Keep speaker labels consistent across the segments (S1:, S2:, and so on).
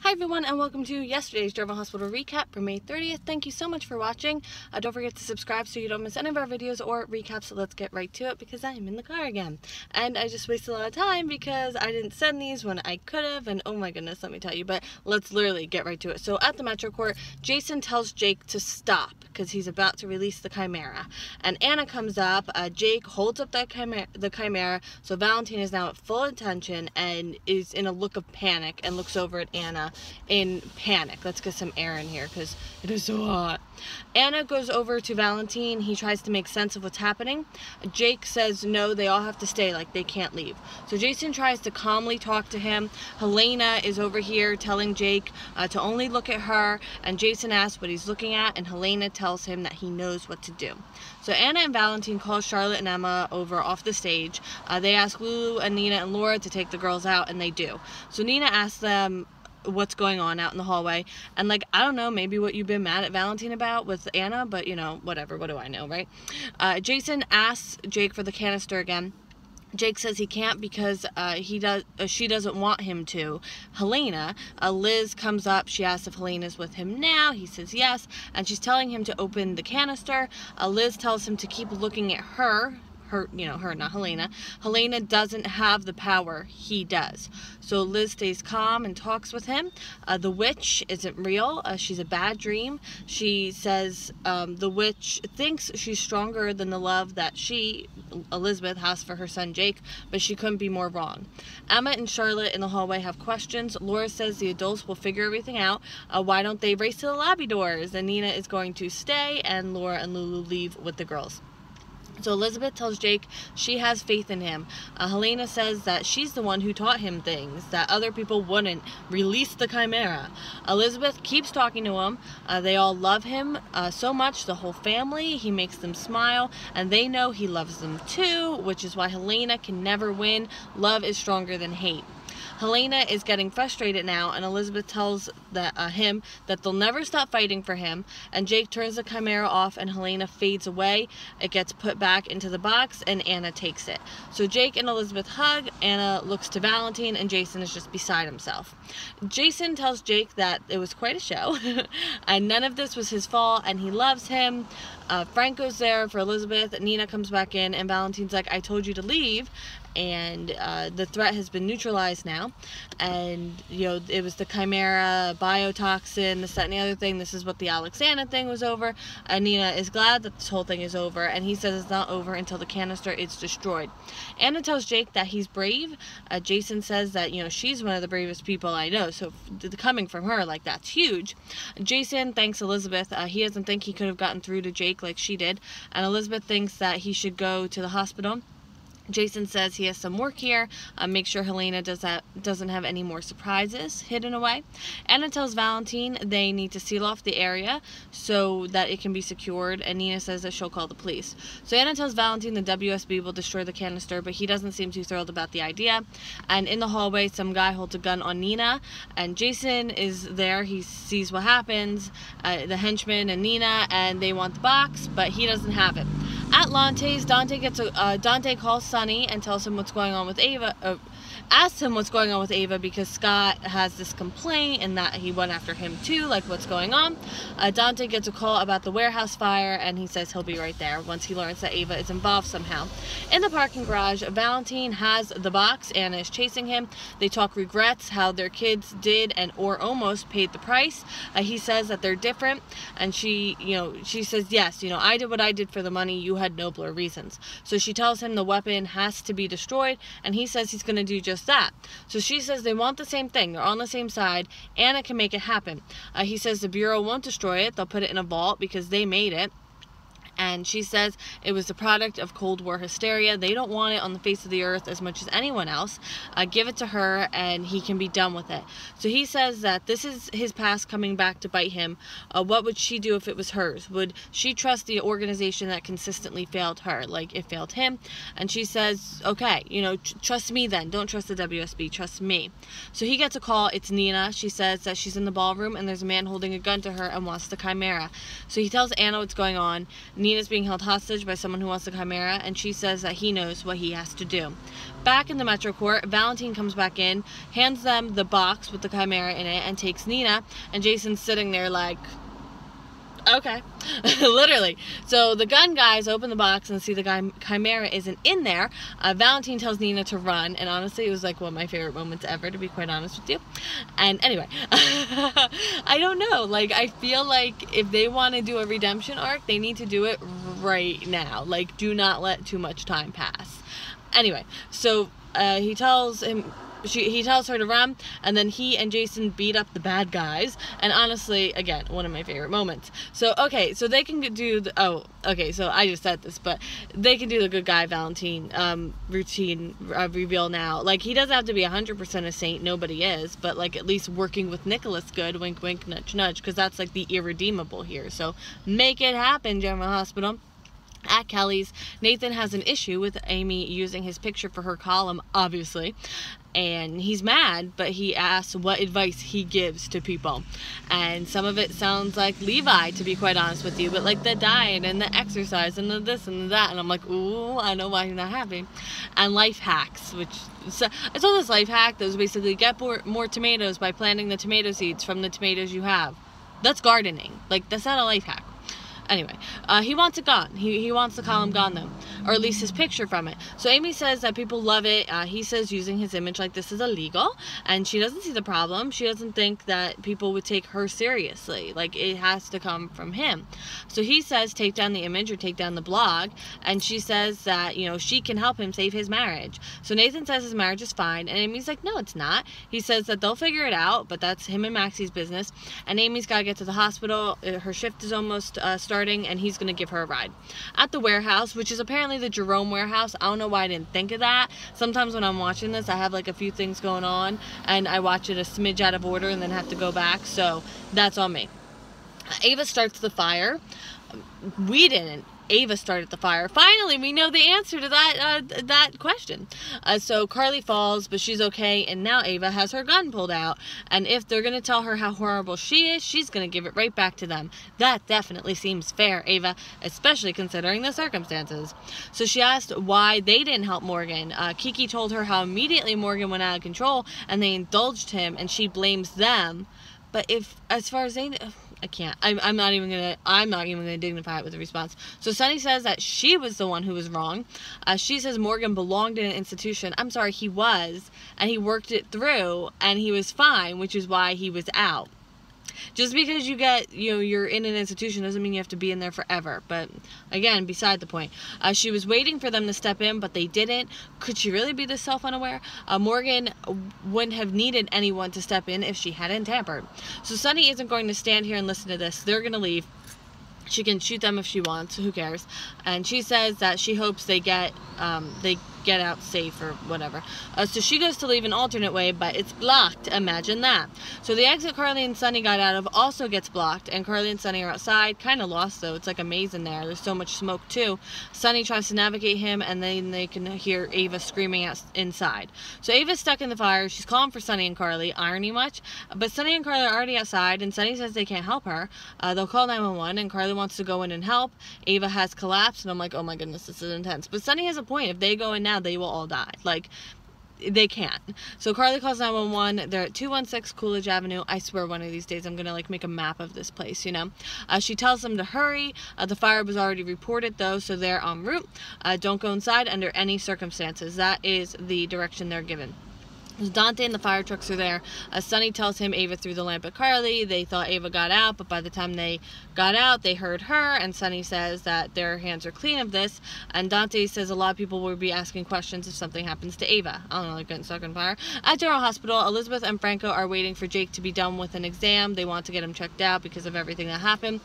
S1: Hi everyone, and welcome to yesterday's German Hospital recap for May 30th. Thank you so much for watching. Don't forget to subscribe so you don't miss any of our videos or recaps. So let's get right to it because I am in the car again. And I just wasted a lot of time because I didn't send these when I could have, and oh my goodness, let me tell you, but let's literally get right to it. So at the Metro Court, Jason tells Jake to stop because he's about to release the Chimera. And Anna comes up, Jake holds up the Chimera, so Valentine is now at full attention and is in a look of panic and looks over at Anna in panic. Let's get some air in here because it is so hot. Anna goes over to Valentine. He tries to make sense of what's happening. Jake says no, they all have to stay, like they can't leave. So Jason tries to calmly talk to him. Helena is over here telling Jake to only look at her, and Jason asks what he's looking at, and Helena tells him that he knows what to do. So Anna and Valentine call Charlotte and Emma over off the stage. They ask Lulu and Nina and Laura to take the girls out, and they do. So Nina asks them what's going on out in the hallway, and like, I don't know, maybe what you've been mad at Valentine about with Anna, but you know, whatever, what do I know, right? Jason asks Jake for the canister again. Jake says he can't because she doesn't want him to. Helena, Liz comes up. She asks if Helena's with him now. He says yes, and she's telling him to open the canister. Liz tells him to keep looking at her, not Helena. Helena doesn't have the power, he does. So Liz stays calm and talks with him. The witch isn't real. She's a bad dream. She says the witch thinks she's stronger than the love that she, Elizabeth, has for her son Jake, but she couldn't be more wrong. Emma and Charlotte in the hallway have questions. Laura says the adults will figure everything out. Why don't they race to the lobby doors? And Nina is going to stay, and Laura and Lulu leave with the girls. So Elizabeth tells Jake she has faith in him. Helena says that she's the one who taught him things that other people wouldn't. Release the Chimera. Elizabeth keeps talking to him. They all love him so much, the whole family. He makes them smile, and they know he loves them too, which is why Helena can never win. Love is stronger than hate. Helena is getting frustrated now, and Elizabeth tells him that they'll never stop fighting for him, and Jake turns the Chimera off and Helena fades away. It gets put back into the box and Anna takes it. So Jake and Elizabeth hug. Anna looks to Valentine, and Jason is just beside himself. Jason tells Jake that it was quite a show and none of this was his fault, and he loves him. Frank goes there for Elizabeth. Nina comes back in, and Valentine's like, I told you to leave, and the threat has been neutralized now, and you know, it was the Chimera, biotoxin, this, that, and the other thing. This is what the Alexander thing was over, and Nina is glad that this whole thing is over, and he says it's not over until the canister is destroyed. Anna tells Jake that he's brave. Jason says that, you know, she's one of the bravest people I know, so coming from her, like, that's huge. Jason thanks Elizabeth. He doesn't think he could have gotten through to Jake like she did, and Elizabeth thinks that he should go to the hospital. Jason says he has some work here. Make sure Helena doesn't have any more surprises hidden away. Anna tells Valentine they need to seal off the area so that it can be secured, and Nina says that she'll call the police. So Anna tells Valentine the WSB will destroy the canister, but he doesn't seem too thrilled about the idea. And in the hallway, some guy holds a gun on Nina, and Jason is there. He sees what happens, the henchman and Nina, and they want the box, but he doesn't have it. At Lante's, Dante calls Sonny and tells him what's going on with Ava. Asks him what's going on with Ava because Scott has this complaint and that he went after him too, like what's going on. Dante gets a call about the warehouse fire, and he says he'll be right there once he learns that Ava is involved somehow. In the parking garage, Valentine has the box. Anna is chasing him. They talk regrets, how their kids did or almost paid the price. He says that they're different, and she says, yes, I did what I did for the money. You had nobler reasons. So she tells him the weapon has to be destroyed, and he says he's going to do just that. So she says they want the same thing. They're on the same side. Anna can make it happen. He says the Bureau won't destroy it. They'll put it in a vault because they made it. And she says it was the product of Cold War hysteria. They don't want it on the face of the earth as much as anyone else. Give it to her and he can be done with it. So he says that this is his past coming back to bite him. What would she do if it was hers? Would she trust the organization that consistently failed her, like it failed him? And she says, okay, trust me then. Don't trust the WSB. Trust me. So he gets a call. It's Nina. She says that she's in the ballroom and there's a man holding a gun to her and wants the Chimera. So he tells Anna what's going on. Nina's being held hostage by someone who wants the Chimera, and she says that he knows what he has to do. Back in the Metro Court, Valentine comes back in, hands them the box with the Chimera in it, and takes Nina, and Jason's sitting there like, okay. Literally. So the gun guys open the box and see the Chimera isn't in there. Valentine tells Nina to run, and honestly, it was like one of my favorite moments ever, to be quite honest with you. And anyway, I don't know. Like, I feel like if they want to do a redemption arc, they need to do it right now. Like, do not let too much time pass. Anyway, so he tells her to run, and then he and Jason beat up the bad guys, and honestly, again, one of my favorite moments. So, okay, so they can do the, so I just said this, but they can do the good guy Valentine routine reveal now. Like, he doesn't have to be 100% a saint, nobody is, but, like, at least working with Nicholas good, wink, wink, nudge, nudge, because that's, like, the irredeemable here. So, make it happen, General Hospital. At Kelly's, Nathan has an issue with Amy using his picture for her column, obviously, and he's mad, but he asks what advice he gives to people, and some of it sounds like Levi, to be quite honest with you, but like the diet and the exercise and the this and the that, and I'm like, ooh, I know why you're not happy. And life hacks, which, so I saw this life hack that was basically get more tomatoes by planting the tomato seeds from the tomatoes you have. That's gardening. Like, that's not a life hack. Anyway, he wants it gone. He wants the column gone, though. Or at least his picture from it. So Amy says that people love it. He says using his image like this is illegal. And she doesn't see the problem. She doesn't think that people would take her seriously. Like, it has to come from him. So he says take down the image or take down the blog. And she says that, you know, she can help him save his marriage. So Nathan says his marriage is fine. And Amy's like, no, it's not. He says that they'll figure it out. But that's him and Maxie's business. And Amy's got to get to the hospital. Her shift is almost starting, and he's going to give her a ride. At the warehouse, which is apparently the Jerome warehouse. I don't know why I didn't think of that. Sometimes when I'm watching this, I have like a few things going on, and I watch it a smidge out of order and then have to go back, so that's on me. Ava starts the fire. We didn't. Ava started the fire. Finally, we know the answer to that question. So Carly falls, but she's okay, and now Ava has her gun pulled out, and if they're going to tell her how horrible she is, she's going to give it right back to them. That definitely seems fair, Ava, especially considering the circumstances. So she asked why they didn't help Morgan. Kiki told her how immediately Morgan went out of control, and they indulged him, and she blames them. But if, as far as they know, I can't. I'm not even gonna dignify it with a response. So Sunny says that she was the one who was wrong. She says Morgan belonged in an institution. I'm sorry, he was, and he worked it through, and he was fine, which is why he was out. Just because you're in an institution doesn't mean you have to be in there forever. But again, beside the point. She was waiting for them to step in, but they didn't. Could she really be this self-unaware? Morgan wouldn't have needed anyone to step in if she hadn't tampered. So Sunny isn't going to stand here and listen to this. They're going to leave. She can shoot them if she wants. Who cares? And she says that she hopes they get out safe or whatever. So she goes to leave an alternate way, but it's blocked. Imagine that. So the exit Carly and Sunny got out of also gets blocked, and Carly and Sunny are outside. Kind of lost, though. It's like a maze in there. There's so much smoke, too. Sunny tries to navigate him, and then they can hear Ava screaming out inside. So Ava's stuck in the fire. She's calling for Sunny and Carly. Irony much? But Sunny and Carly are already outside, and Sunny says they can't help her. They'll call 911, and Carly wants to go in and help. Ava has collapsed, and I'm like, oh my goodness, this is intense. But Sunny has a point. If they go in now, they will all die. Like, they can't. So Carly calls 911. They're at 216 Coolidge Avenue. I swear one of these days I'm gonna like make a map of this place, you know. She tells them to hurry. The fire was already reported though, so they're en route. Don't go inside under any circumstances. That is the direction they're given. Dante and the fire trucks are there. Sunny tells him Ava threw the lamp at Carly. They thought Ava got out, but by the time they got out, they heard her, and Sunny says that their hands are clean of this, and Dante says a lot of people will be asking questions if something happens to Ava. I don't know, like getting stuck on fire. At General Hospital, Elizabeth and Franco are waiting for Jake to be done with an exam. They want to get him checked out because of everything that happened.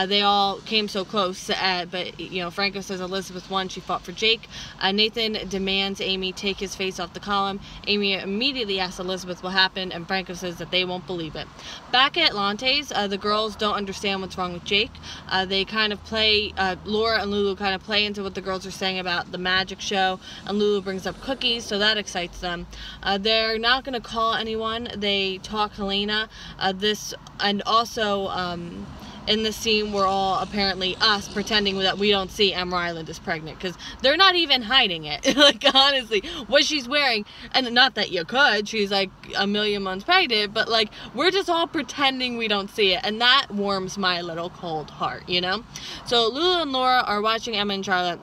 S1: They all came so close, but, you know, Franco says Elizabeth won. She fought for Jake. Nathan demands Amy take his face off the column. Amy immediately asks Elizabeth what happened, and Franco says that they won't believe it. Back at Lante's, the girls don't understand what's wrong with Jake. They kind of play, Laura and Lulu kind of play into what the girls are saying about the magic show, and Lulu brings up cookies, so that excites them. They're not going to call anyone. They talk Helena. And also, in the scene we're all apparently us pretending that we don't see Emma Ryland is pregnant, because they're not even hiding it. Like, honestly, what she's wearing, and not that you could, she's like a million months pregnant, but like, we're just all pretending we don't see it, and that warms my little cold heart, you know? So Lulu and Laura are watching Emma and Charlotte.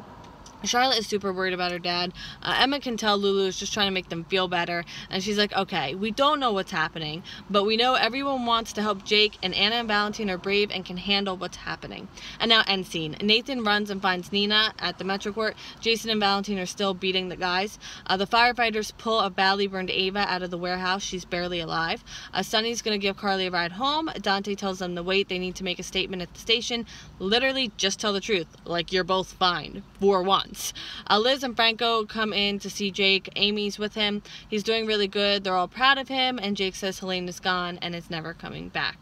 S1: Charlotte is super worried about her dad. Emma can tell Lulu is just trying to make them feel better. And she's like, okay, we don't know what's happening, but we know everyone wants to help Jake, and Anna and Valentine are brave and can handle what's happening. And now end scene. Nathan runs and finds Nina at the Metro Court. Jason and Valentine are still beating the guys. The firefighters pull a badly burned Ava out of the warehouse. She's barely alive. Sunny's going to give Carly a ride home. Dante tells them to wait. They need to make a statement at the station. Literally, just tell the truth. Like, you're both fine. For once. Liz and Franco come in to see Jake. Amy's with him. He's doing really good. They're all proud of him, and Jake says Helene is gone and is never coming back.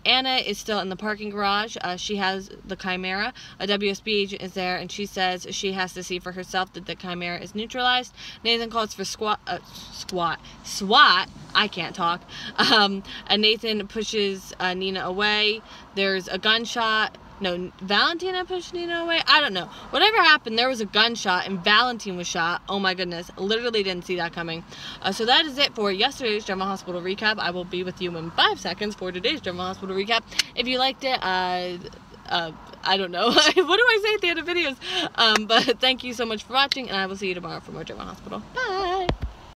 S1: Anna is still in the parking garage. She has the CHIMERA. A WSB agent is there, and she says she has to see for herself that the CHIMERA is neutralized. Nathan calls for SWAT. I can't talk. And Nathan pushes Nina away. There's a gunshot. No, Valentina pushed Nina away? I don't know. Whatever happened, there was a gunshot and Valentine was shot. Oh my goodness. Literally didn't see that coming. So that is it for yesterday's General Hospital recap. I will be with you in 5 seconds for today's General Hospital recap. If you liked it, I don't know. What do I say at the end of videos? But thank you so much for watching, and I will see you tomorrow for more General Hospital. Bye!